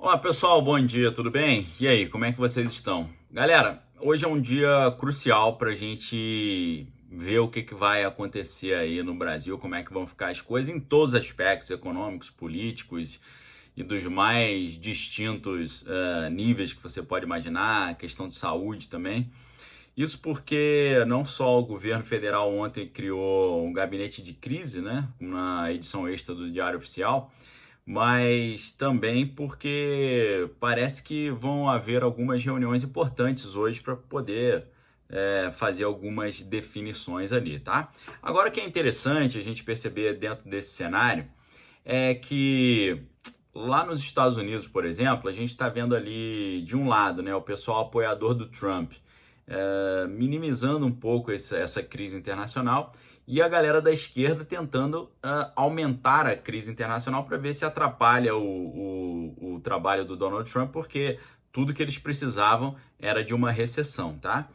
Olá pessoal, bom dia, tudo bem? E aí, como é que vocês estão? Galera, hoje é um dia crucial para a gente ver o que vai acontecer aí no Brasil, como é que vão ficar as coisas em todos os aspectos econômicos, políticos e dos mais distintos níveis que você pode imaginar, questão de saúde também. Isso porque não só o governo federal ontem criou um gabinete de crise, né, na edição extra do Diário Oficial, mas também porque parece que vão haver algumas reuniões importantes hoje para poder fazer algumas definições ali, tá? Agora, o que é interessante a gente perceber dentro desse cenário é que lá nos Estados Unidos, por exemplo, a gente está vendo ali de um lado, né, o pessoal apoiador do Trump minimizando um pouco essa crise internacional e a galera da esquerda tentando aumentar a crise internacional para ver se atrapalha o trabalho do Donald Trump, porque tudo que eles precisavam era de uma recessão, tá?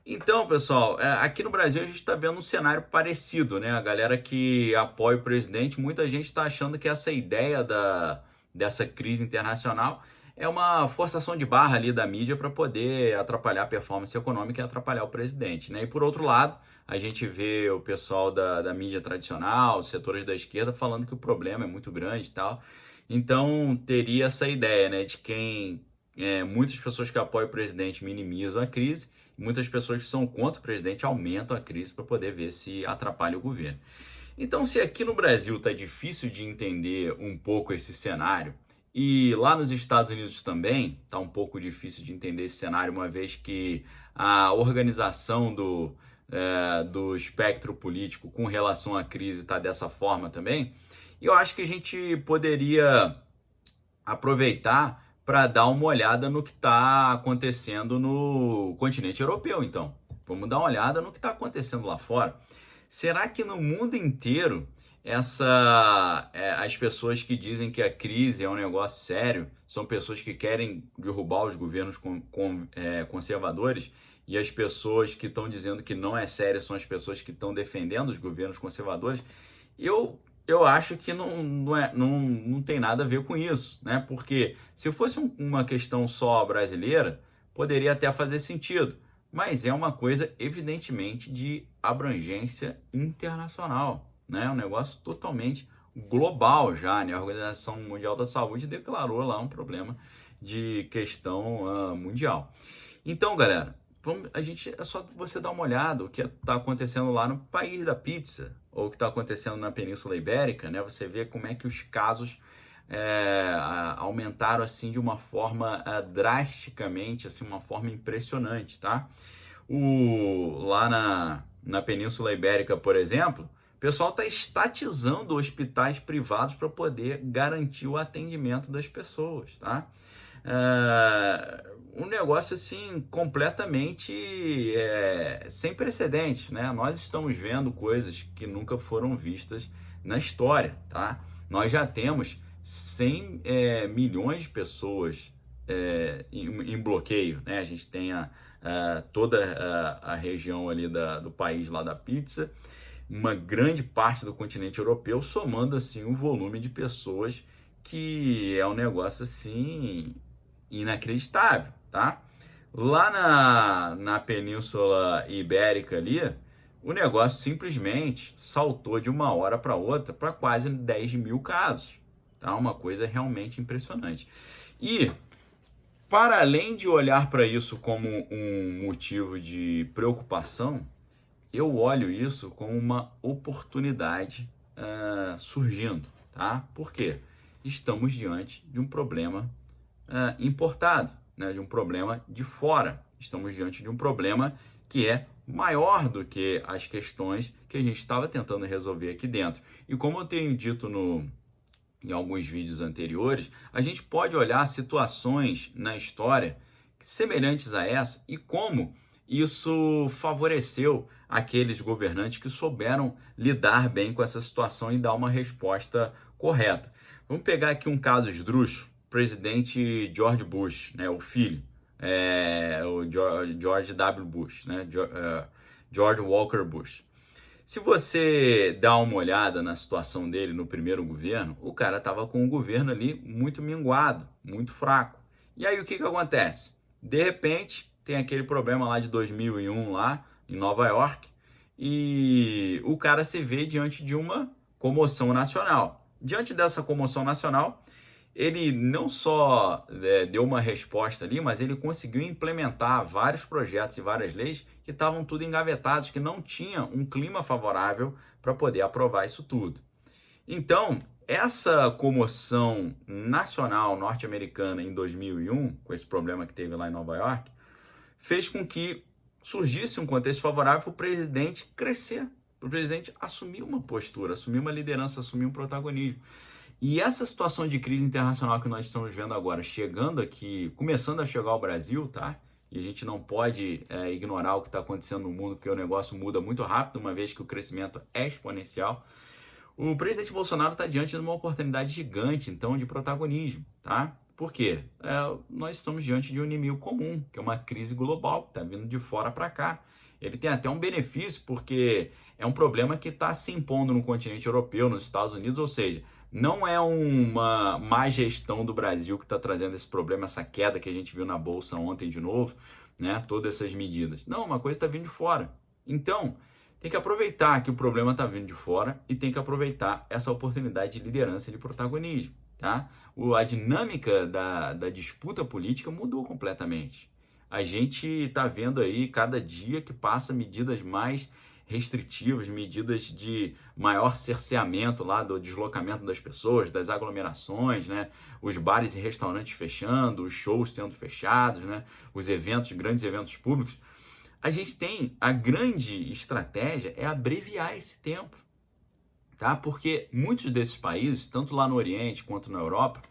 Então, pessoal, aqui no Brasil a gente está vendo um cenário parecido, né? A galera que apoia o presidente, muita gente está achando que essa ideia dessa crise internacional é uma forçação de barra ali da mídia para poder atrapalhar a performance econômica e atrapalhar o presidente, né? E por outro lado, a gente vê o pessoal da mídia tradicional, os setores da esquerda, falando que o problema é muito grande e tal. Então, teria essa ideia, né, de muitas pessoas que apoiam o presidente minimizam a crise, e muitas pessoas que são contra o presidente aumentam a crise para poder ver se atrapalha o governo. Então, se aqui no Brasil está difícil de entender um pouco esse cenário, e lá nos Estados Unidos também está um pouco difícil de entender esse cenário, uma vez que a organização do espectro político com relação à crise está dessa forma também, e eu acho que a gente poderia aproveitar para dar uma olhada no que está acontecendo no continente europeu, então. Vamos dar uma olhada no que está acontecendo lá fora. Será que no mundo inteiro as pessoas que dizem que a crise é um negócio sério são pessoas que querem derrubar os governos conservadores, e as pessoas que estão dizendo que não é sério são as pessoas que estão defendendo os governos conservadores? Eu acho que não tem nada a ver com isso, né? Porque se fosse uma questão só brasileira, poderia até fazer sentido, mas é uma coisa evidentemente de abrangência internacional, né? Um negócio totalmente global já, né? A Organização Mundial da Saúde declarou lá um problema de questão mundial. Então, galera, é só você dar uma olhada o que está acontecendo lá no país da pizza, ou o que está acontecendo na Península Ibérica, né? Você vê como é que os casos aumentaram assim de uma forma drasticamente, assim, uma forma impressionante, tá? Lá na Península Ibérica, por exemplo, o pessoal está estatizando hospitais privados para poder garantir o atendimento das pessoas, tá? Um negócio assim completamente sem precedentes, né? Nós estamos vendo coisas que nunca foram vistas na história, tá? Nós já temos 100 milhões de pessoas em bloqueio, né? A gente tem toda a região ali do país lá da pizza, uma grande parte do continente europeu, somando assim um volume de pessoas que é um negócio assim inacreditável, tá? Lá na Península Ibérica ali, o negócio simplesmente saltou de uma hora para outra para quase 10 mil casos, tá? Uma coisa realmente impressionante. E, para além de olhar para isso como um motivo de preocupação, eu olho isso como uma oportunidade surgindo, tá? Por quê? Estamos diante de um problema importado, né? De um problema de fora. Estamos diante de um problema que é maior do que as questões que a gente estava tentando resolver aqui dentro. E como eu tenho dito em alguns vídeos anteriores, a gente pode olhar situações na história semelhantes a essa e como isso favoreceu aqueles governantes que souberam lidar bem com essa situação e dar uma resposta correta. Vamos pegar aqui um caso esdrúxulo: presidente George Bush, né, o filho, o George W. Bush, né, George Walker Bush. Se você dá uma olhada na situação dele no primeiro governo, o cara estava com um governo ali muito minguado, muito fraco. E aí o que acontece? De repente, tem aquele problema lá de 2001 lá em Nova York e o cara se vê diante de uma comoção nacional. Diante dessa comoção nacional, ele não só deu uma resposta ali, mas ele conseguiu implementar vários projetos e várias leis que estavam tudo engavetados, que não tinha um clima favorável para poder aprovar isso tudo. Então, essa comoção nacional norte-americana em 2001, com esse problema que teve lá em Nova York, fez com que surgisse um contexto favorável para o presidente crescer, para o presidente assumir uma postura, assumir uma liderança, assumir um protagonismo. E essa situação de crise internacional que nós estamos vendo agora, chegando aqui, começando a chegar ao Brasil, tá? E a gente não pode ignorar o que está acontecendo no mundo, porque o negócio muda muito rápido, uma vez que o crescimento é exponencial. O presidente Bolsonaro está diante de uma oportunidade gigante, então, de protagonismo, tá? Por quê? Nós estamos diante de um inimigo comum, que é uma crise global, que está vindo de fora para cá. Ele tem até um benefício, porque é um problema que está se impondo no continente europeu, nos Estados Unidos, ou seja, não é uma má gestão do Brasil que está trazendo esse problema, essa queda que a gente viu na Bolsa ontem de novo, né? Todas essas medidas. Não, uma coisa está vindo de fora. Então, tem que aproveitar que o problema está vindo de fora e tem que aproveitar essa oportunidade de liderança e de protagonismo, tá? A dinâmica da disputa política mudou completamente. A gente está vendo aí, cada dia que passa, medidas mais restritivas, medidas de maior cerceamento lá do deslocamento das pessoas, das aglomerações, né? Os bares e restaurantes fechando, os shows sendo fechados, né? Os eventos, grandes eventos públicos. A gente tem a grande estratégia é abreviar esse tempo, tá? Porque muitos desses países, tanto lá no Oriente quanto na Europa,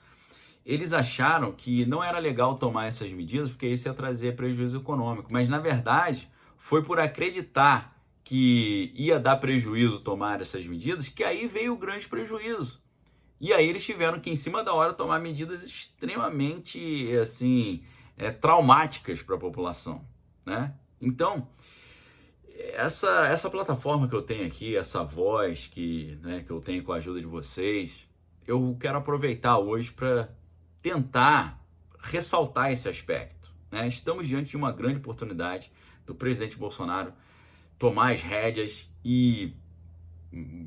eles acharam que não era legal tomar essas medidas porque isso ia trazer prejuízo econômico, mas na verdade foi por acreditar que ia dar prejuízo tomar essas medidas que aí veio o grande prejuízo. E aí eles tiveram que, em cima da hora, tomar medidas extremamente, assim, traumáticas para a população, né? Então, essa plataforma que eu tenho aqui, essa voz que eu tenho com a ajuda de vocês, eu quero aproveitar hoje para tentar ressaltar esse aspecto, né? Estamos diante de uma grande oportunidade do presidente Bolsonaro tomar as rédeas e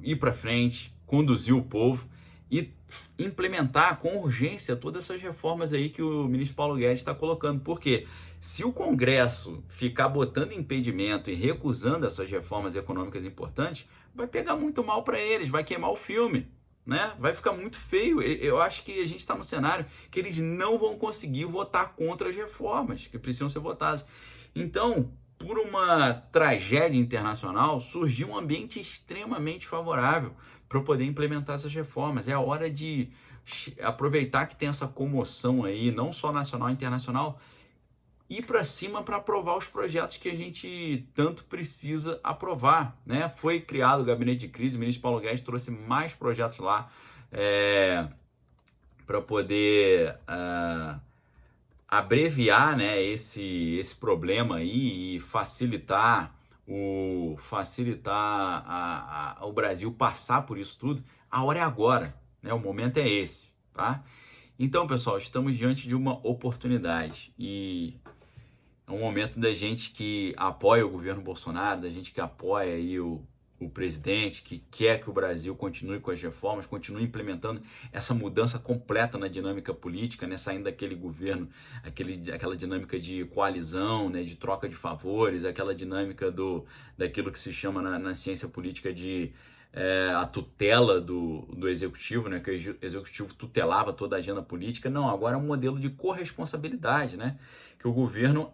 ir para frente, conduzir o povo e implementar com urgência todas essas reformas aí que o ministro Paulo Guedes está colocando. Porque se o Congresso ficar botando impedimento e recusando essas reformas econômicas importantes, vai pegar muito mal para eles, vai queimar o filme, né? Vai ficar muito feio. Eu acho que a gente está no cenário que eles não vão conseguir votar contra as reformas que precisam ser votadas. Então, por uma tragédia internacional, surgiu um ambiente extremamente favorável para poder implementar essas reformas. É a hora de aproveitar que tem essa comoção aí, não só nacional e internacional, ir para cima para aprovar os projetos que a gente tanto precisa aprovar, né? Foi criado o gabinete de crise, o ministro Paulo Guedes trouxe mais projetos lá para poder abreviar, né, esse problema aí e facilitar o Brasil passar por isso tudo. A hora é agora, né? O momento é esse, tá? Então, pessoal, estamos diante de uma oportunidade e é um momento da gente que apoia o governo Bolsonaro, da gente que apoia aí o presidente, que quer que o Brasil continue com as reformas, continue implementando essa mudança completa na dinâmica política, né? Saindo daquele governo, aquela dinâmica de coalizão, né? De troca de favores, aquela dinâmica daquilo que se chama na ciência política de a tutela do executivo, né? Que o executivo tutelava toda a agenda política. Não, agora é um modelo de corresponsabilidade, né? Que o governo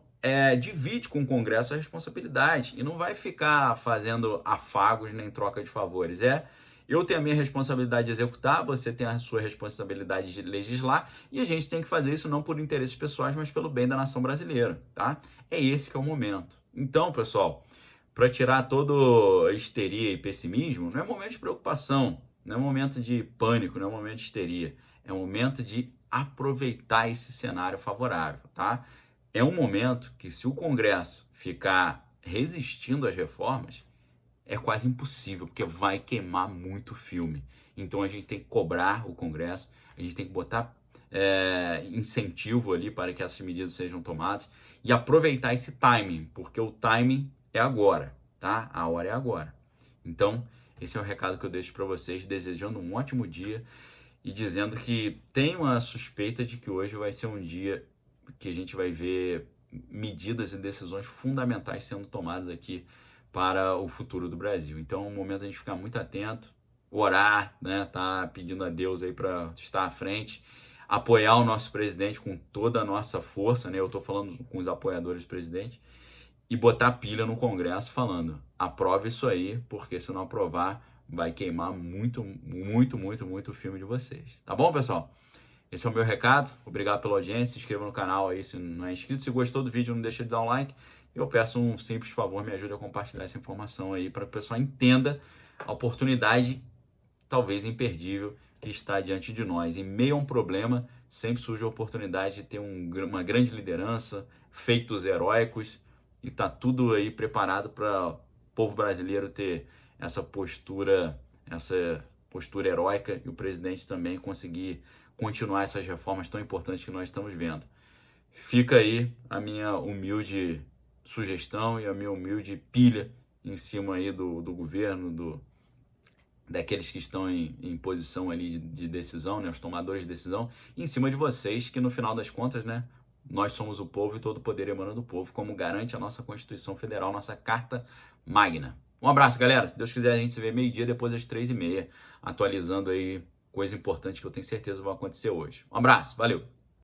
divide com o Congresso a responsabilidade e não vai ficar fazendo afagos nem troca de favores. Eu tenho a minha responsabilidade de executar, você tem a sua responsabilidade de legislar e a gente tem que fazer isso não por interesses pessoais, mas pelo bem da nação brasileira, tá? É esse que é o momento. Então, pessoal, para tirar toda a histeria e pessimismo, não é momento de preocupação, não é momento de pânico, não é momento de histeria, é momento de aproveitar esse cenário favorável, tá? É um momento que, se o Congresso ficar resistindo às reformas, é quase impossível, porque vai queimar muito filme. Então a gente tem que cobrar o Congresso, a gente tem que botar incentivo ali para que essas medidas sejam tomadas e aproveitar esse timing, porque o timing é agora, tá? A hora é agora. Então, esse é o recado que eu deixo para vocês, desejando um ótimo dia e dizendo que tenho a suspeita de que hoje vai ser um dia que a gente vai ver medidas e decisões fundamentais sendo tomadas aqui para o futuro do Brasil. Então é um momento a gente ficar muito atento, orar, né? Tá pedindo a Deus aí para estar à frente, apoiar o nosso presidente com toda a nossa força, né? Eu tô falando com os apoiadores do presidente e botar pilha no Congresso falando, aprove isso aí, porque se não aprovar, vai queimar muito, muito, muito, muito o filme de vocês. Tá bom, pessoal? Esse é o meu recado. Obrigado pela audiência. Se inscreva no canal aí se não é inscrito. Se gostou do vídeo, não deixa de dar um like. Eu peço um simples favor, me ajude a compartilhar essa informação aí para que o pessoal entenda a oportunidade, talvez imperdível, que está diante de nós. Em meio a um problema, sempre surge a oportunidade de ter uma grande liderança, feitos heróicos, e tá tudo aí preparado para o povo brasileiro ter essa postura heróica e o presidente também conseguir continuar essas reformas tão importantes que nós estamos vendo. Fica aí a minha humilde sugestão e a minha humilde pilha em cima aí do governo, daqueles que estão em posição ali de decisão, né, os tomadores de decisão, e em cima de vocês, que no final das contas, né, nós somos o povo e todo o poder emana do povo, como garante a nossa Constituição Federal, nossa Carta Magna. Um abraço, galera. Se Deus quiser, a gente se vê meio-dia, depois às 3h30, atualizando aí coisa importante que eu tenho certeza vai acontecer hoje. Um abraço, valeu!